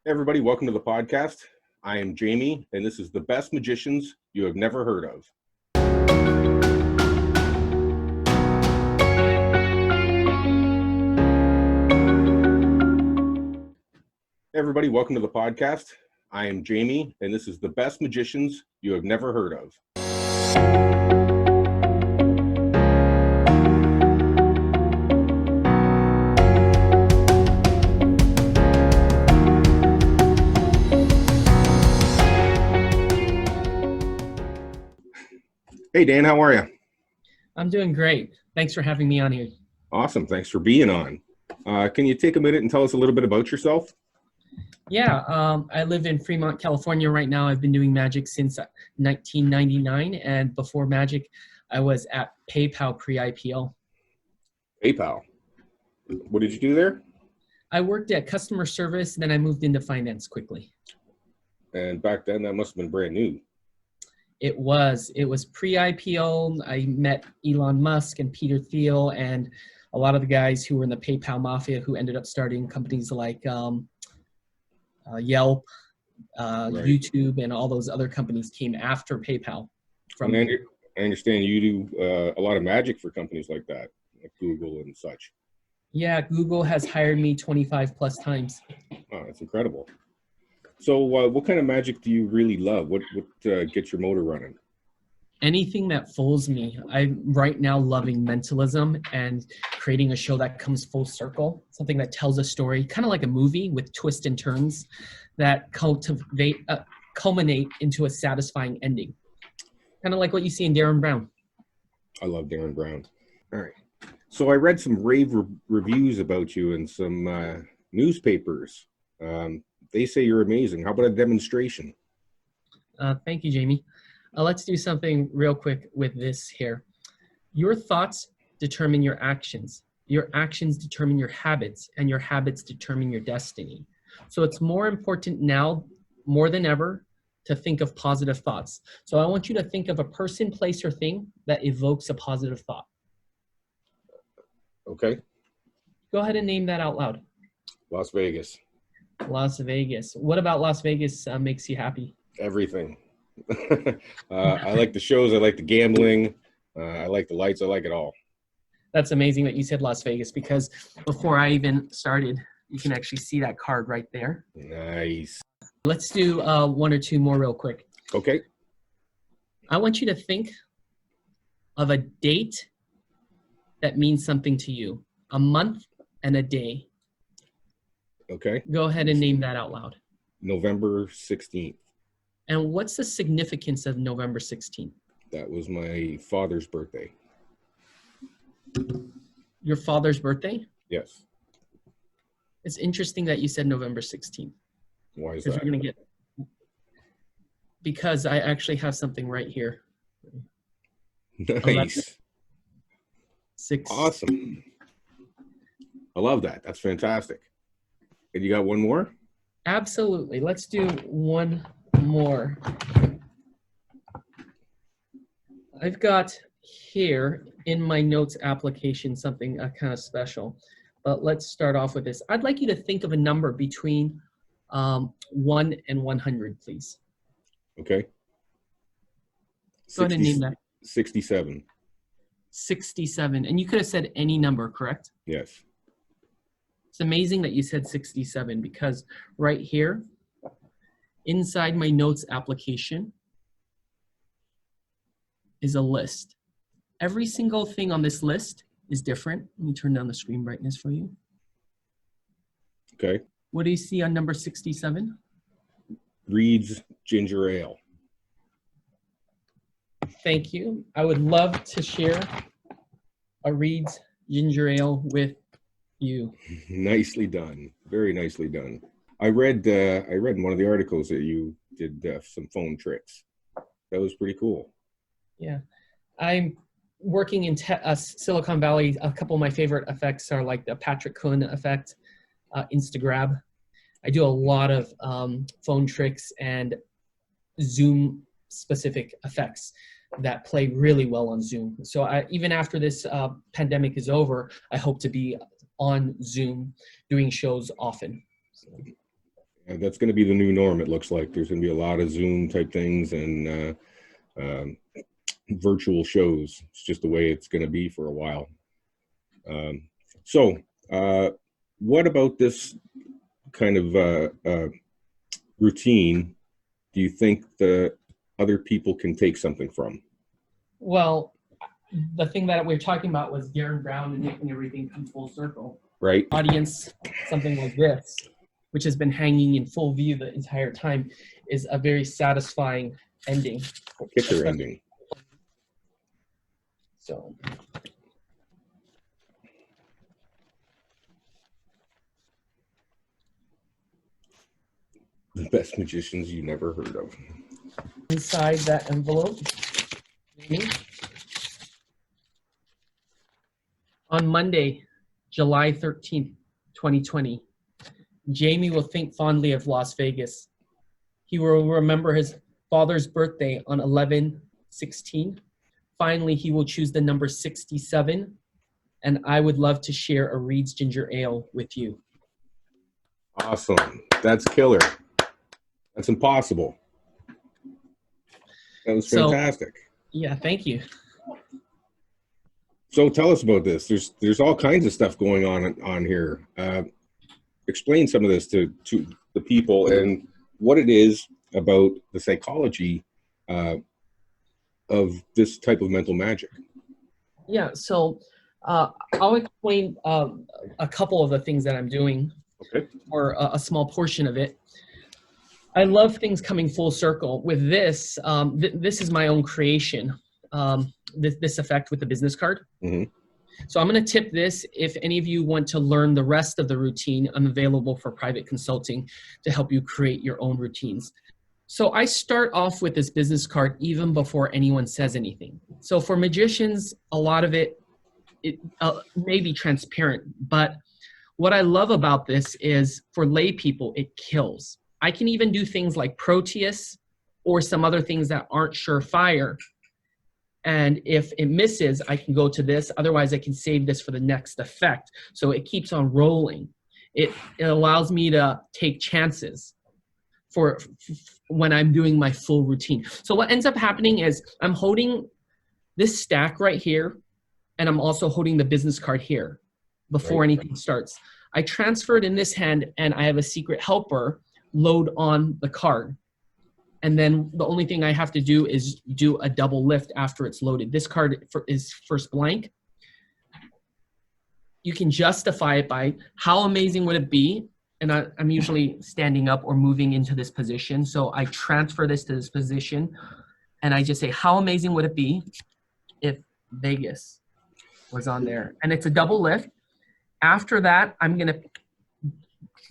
Hey everybody, welcome to the podcast. I am Jamie, and this is the best magicians you have never heard of. Hey everybody, welcome to the podcast. I am Jamie, and this is the best magicians you have never heard of. Hey Dan, how are you? I'm doing great. Thanks for having me on here. Awesome, thanks for being on. Can you take a minute and tell us a little bit about yourself? Yeah, I live in Fremont, California right now. I've been doing magic since 1999, and before magic, I was at PayPal pre-IPO. PayPal. What did you do there? I worked at customer service, then I moved into finance quickly. And back then, that must have been brand new. It was pre-IPO. I met Elon Musk and Peter Thiel and a lot of the guys who were in the PayPal mafia who ended up starting companies like Yelp, Right. YouTube, and all those other companies came after PayPal. And I understand you do a lot of magic for companies like that, like Google and such. Yeah, Google has hired me 25 plus times. Oh, that's incredible. So what kind of magic do you really love? What gets your motor running? Anything that fools me. I'm right now loving Mentalism and creating a show that comes full circle, something that tells a story, kind of like a movie with twists and turns that culminate into a satisfying ending. Kind of like what you see in Darren Brown. I love Darren Brown. All right. So I read some rave reviews about you in some newspapers. They say you're amazing. How about a demonstration? Thank you, Jamie. Let's do something real quick with this here. Your thoughts determine your actions. Your actions determine your habits, and your habits determine your destiny. So it's more important now, more than ever, to think of positive thoughts. So I want you to think of a person, place, or thing that evokes a positive thought. Okay. Go ahead and name that out loud. Las Vegas. Las Vegas. What about Las Vegas makes you happy? Everything. I like the shows. I like the gambling. I like the lights. I like it all. That's amazing that you said Las Vegas, because before I even started, you can actually see that card right there. Nice. Let's do one or two more real quick. Okay. I want you to think of a date that means something to you, a month and a day. Okay. Go ahead and name that out loud. November 16th. And what's the significance of November 16th? That was my father's birthday. Your father's birthday? Yes. It's interesting that you said November 16th. Why is Because that? we're going to get... Because I actually have something right here. Nice. 6. Awesome. I love that. That's fantastic. And you got one more? Absolutely. Let's do one more. I've got here in my notes application something kind of special, but let's start off with this. I'd like you to think of a number between 1 and 100, please. Okay. Go ahead and name that. 67. 67. And you could have said any number, correct? Yes. It's amazing that you said 67, because right here, inside my notes application is a list. Every single thing on this list is different. Let me turn down the screen brightness for you. Okay. What do you see on number 67? Reed's Ginger Ale. Thank you. I would love to share a Reed's Ginger Ale with you. Nicely done. Very nicely done. I read in one of the articles that you did some phone tricks. That was pretty cool. Yeah. I'm working in Silicon Valley. A couple of my favorite effects are like the Patrick Kuhn effect, Instagrab. I do a lot of phone tricks and Zoom specific effects that play really well on Zoom. So even after this pandemic is over, I hope to be on Zoom doing shows often. So. That's going to be the new norm. It looks like there's going to be a lot of Zoom type things and virtual shows. It's just the way it's going to be for a while. So what about this kind of routine do you think the other people can take something from? Well, the thing that we were talking about was Darren Brown and making everything come full circle. Right. Audience, something like this, which has been hanging in full view the entire time, is a very satisfying ending. Kicker ending. So. The best magicians you never heard of. Inside that envelope, on Monday, July 13th, 2020, Jamie will think fondly of Las Vegas. He will remember his father's birthday on 11/16. Finally, he will choose the number 67, and I would love to share a Reed's Ginger Ale with you. Awesome. That's killer. That's impossible. That was fantastic. Yeah, thank you. So tell us about this. There's all kinds of stuff going on here. Explain some of this to the people and what it is about the psychology of this type of mental magic. Yeah, so I'll explain a couple of the things that I'm doing, okay, or a small portion of it. I love things coming full circle. With this, this is my own creation, this effect with the business card. Mm-hmm. So I'm going to tip this. If any of you want to learn the rest of the routine, I'm available for private consulting to help you create your own routines. So I start off with this business card even before anyone says anything. So for magicians, a lot of it may be transparent, but what I love about this is for lay people, it kills. I can even do things like Proteus or some other things that aren't surefire. And if it misses, I can go to this. Otherwise, I can save this for the next effect. So it keeps on rolling. It allows me to take chances for when I'm doing my full routine. So what ends up happening is I'm holding this stack right here, and I'm also holding the business card here before anything starts. I transfer it in this hand, and I have a secret helper load on the card. And then the only thing I have to do is do a double lift after it's loaded. This card is first blank. You can justify it by how amazing would it be? And I'm usually standing up or moving into this position. So I transfer this to this position and I just say, how amazing would it be if Vegas was on there? And it's a double lift. After that, I'm gonna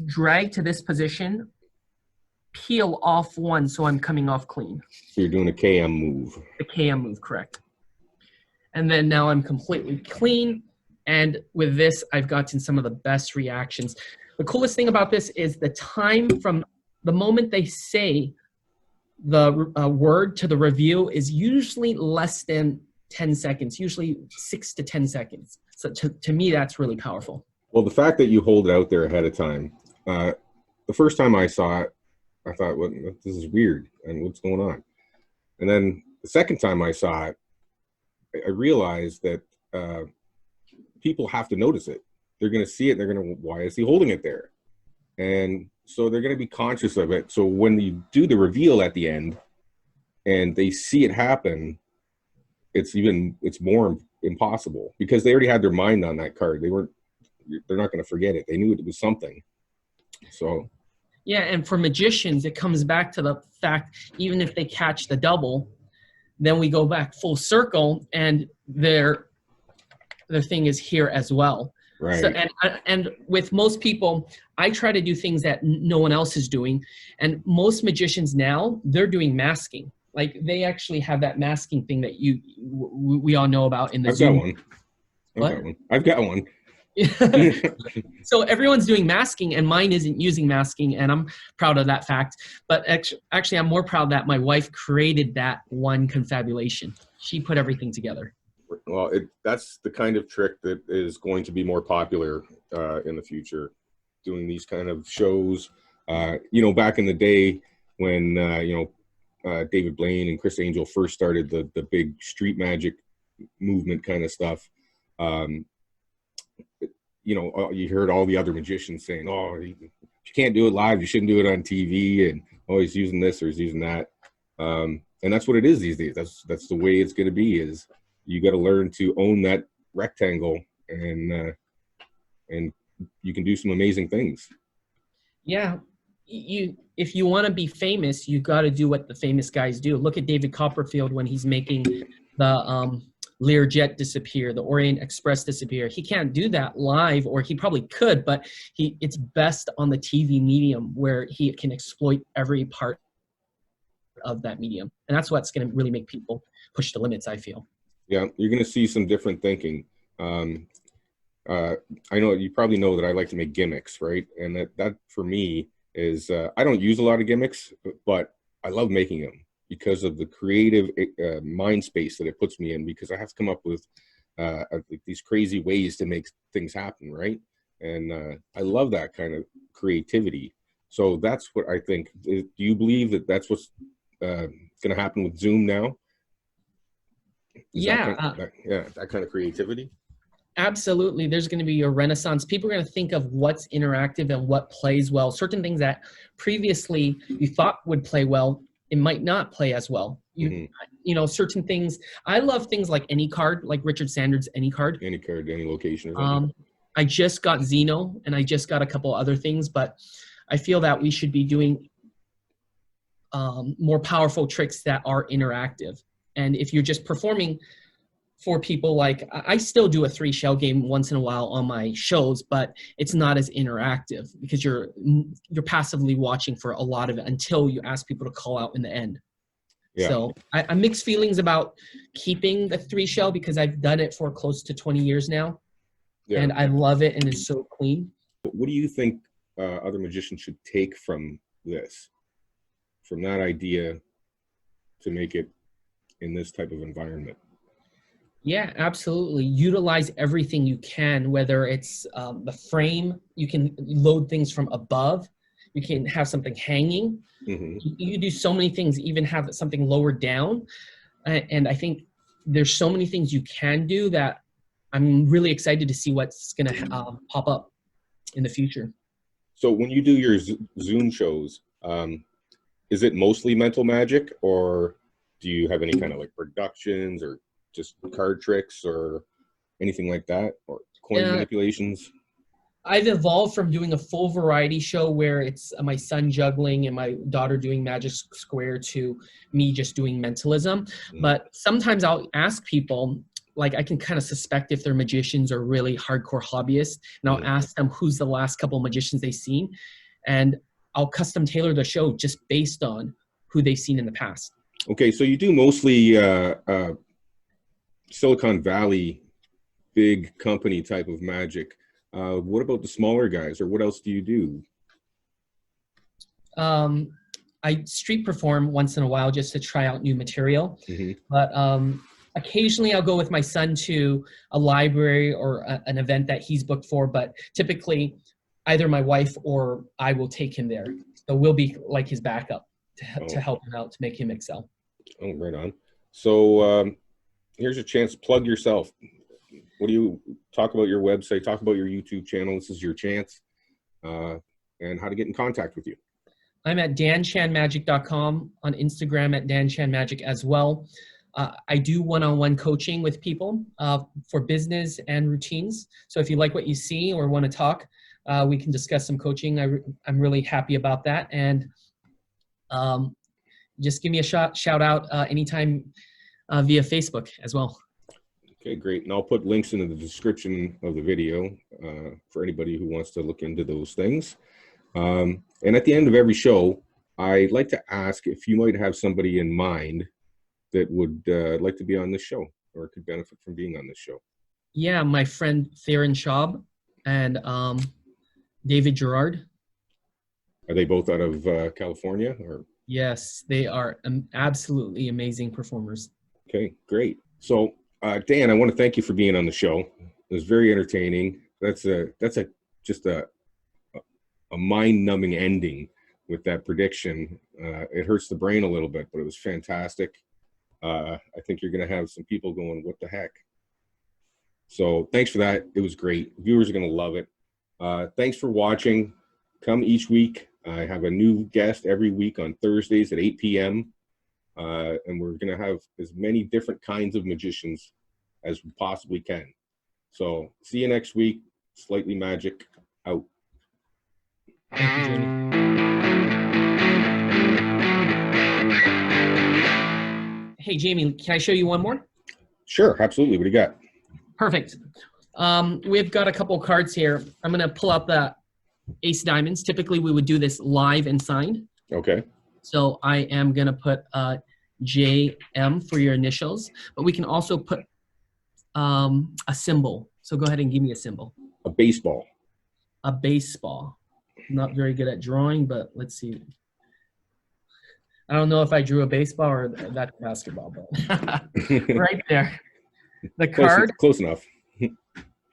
drag to this position, peel off one so I'm coming off clean. So you're doing a KM move. The KM move, correct. And then now I'm completely clean. And with this, I've gotten some of the best reactions. The coolest thing about this is the time from the moment they say the word to the review is usually less than 10 seconds, usually 6 to 10 seconds. So to me, that's really powerful. Well, the fact that you hold it out there ahead of time, the first time I saw it, I thought, well, this is weird, and what's going on? And then the second time I saw it, I realized that people have to notice it. They're going to see it, and they're going to, why is he holding it there? And so they're going to be conscious of it. So when you do the reveal at the end, and they see it happen, it's more impossible, because they already had their mind on that card. They're not going to forget it. They knew it was something. So. Yeah, and for magicians, it comes back to the fact, even if they catch the double, then we go back full circle, and their thing is here as well. Right. So, and with most people, I try to do things that no one else is doing, and most magicians now, they're doing masking. Like, they actually have that masking thing that we all know about in the Zoom. I've got one. So everyone's doing masking, and mine isn't using masking, and I'm proud of that fact. But actually, I'm more proud that my wife created that one confabulation. She put everything together. Well, that's the kind of trick that is going to be more popular in the future, doing these kind of shows. Back in the day when, David Blaine and Chris Angel first started the big street magic movement kind of stuff, you heard all the other magicians saying, oh, you can't do it live, you shouldn't do it on TV, and oh, he's using this or he's using that. And that's what it is these days. That's the way it's going to be, is you got to learn to own that rectangle, and you can do some amazing things. Yeah. If you want to be famous, you got to do what the famous guys do. Look at David Copperfield when he's making the Learjet disappear, the Orient Express disappear. He can't do that live, or he probably could, but it's best on the TV medium where he can exploit every part of that medium. And that's what's going to really make people push the limits, I feel. Yeah, you're going to see some different thinking. I know you probably know that I like to make gimmicks, right? And that for me is, I don't use a lot of gimmicks, but I love making them because of the creative mind space that it puts me in, because I have to come up with these crazy ways to make things happen, right? And I love that kind of creativity. So that's what I think. Do you believe that that's what's going to happen with Zoom now? That kind of creativity? Absolutely. There's going to be a renaissance. People are going to think of what's interactive and what plays well. Certain things that previously you thought would play well, it might not play as well. Certain things. I love things like any card, like Richard Sanders' any card. Any card, any location. Or I just got Xeno, and I just got a couple other things, but I feel that we should be doing more powerful tricks that are interactive. And if you're just performing for people, like I still do a 3-shell game once in a while on my shows, but it's not as interactive because you're passively watching for a lot of it until you ask people to call out in the end. Yeah. So I mixed feelings about keeping the 3-shell because I've done it for close to 20 years now. Yeah. And I love it, and it's so clean. What do you think other magicians should take from this, from that idea to make it in this type of environment? Yeah, absolutely. Utilize everything you can, whether it's the frame, you can load things from above, you can have something hanging. Mm-hmm. You do so many things, even have something lower down. And I think there's so many things you can do that I'm really excited to see what's going to pop up in the future. So when you do your Zoom shows, is it mostly mental magic, or do you have any kind of like productions or just card tricks or anything like that, or coin manipulations? I've evolved from doing a full variety show where it's my son juggling and my daughter doing Magic Square to me just doing mentalism. Mm. But sometimes I'll ask people, like I can kind of suspect if they're magicians or really hardcore hobbyists, and I'll ask them who's the last couple of magicians they've seen, and I'll custom tailor the show just based on who they've seen in the past. Okay, so you do mostly Silicon Valley, big company type of magic. What about the smaller guys, or what else do you do? I street perform once in a while just to try out new material. Mm-hmm. But occasionally I'll go with my son to a library or an event that he's booked for, but typically either my wife or I will take him there. So we'll be like his backup to help him out, to make him excel. Oh, right on. So here's a chance to plug yourself. What do you talk about your website? Talk about your YouTube channel. This is your chance. And how to get in contact with you. I'm at danchanmagic.com, on Instagram at danchanmagic as well. I do one-on-one coaching with people for business and routines. So if you like what you see or want to talk, we can discuss some coaching. I'm really happy about that. And just give me a shout out anytime via Facebook as well. Okay, great. And I'll put links in the description of the video for anybody who wants to look into those things. And at the end of every show, I'd like to ask if you might have somebody in mind that would like to be on this show or could benefit from being on this show. Yeah, my friend Theron Schaub and David Gerard. Are they both out of California? Or? Yes, they are absolutely amazing performers. Okay, great. So, Dan, I want to thank you for being on the show. It was very entertaining. That's just a mind-numbing ending with that prediction. It hurts the brain a little bit, but it was fantastic. I think you're going to have some people going, what the heck? So thanks for that. It was great. Viewers are going to love it. Thanks for watching. Come each week. I have a new guest every week on Thursdays at 8 p.m. And we're going to have as many different kinds of magicians as we possibly can. So see you next week. Slightly Magic out. Thank you, Jamie. Hey, Jamie, can I show you one more? Sure, absolutely. What do you got? Perfect. We've got a couple cards here. I'm going to pull out the Ace Diamonds. Typically, we would do this live and signed. Okay. So I am going to put JM for your initials, but we can also put a symbol. So go ahead and give me a symbol. A baseball. A baseball. I'm not very good at drawing, but let's see. I don't know if I drew a baseball or that basketball, but right there. The card close enough.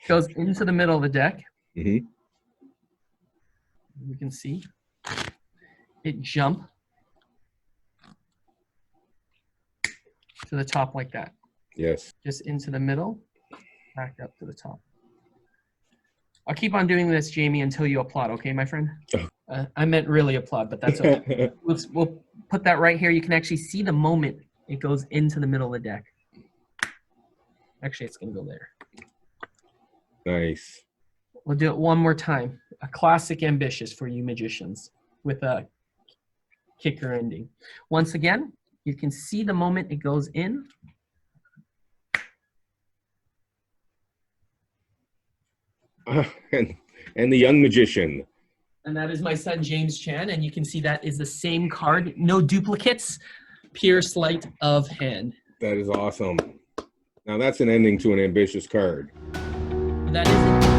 goes into the middle of the deck. Mm-hmm. You can see it jump to the top like that. Yes. Just into the middle, back up to the top. I'll keep on doing this, Jamie, until you applaud, okay, my friend? I meant really applaud, but that's okay. We'll put that right here. You can actually see the moment it goes into the middle of the deck. Actually, it's going to go there. Nice. We'll do it one more time. A classic ambitious for you magicians with a kicker ending. Once again, you can see the moment it goes in. And the young magician. And that is my son, James Chan. And you can see that is the same card. No duplicates. Pure sleight of hand. That is awesome. Now that's an ending to an ambitious card. That is it.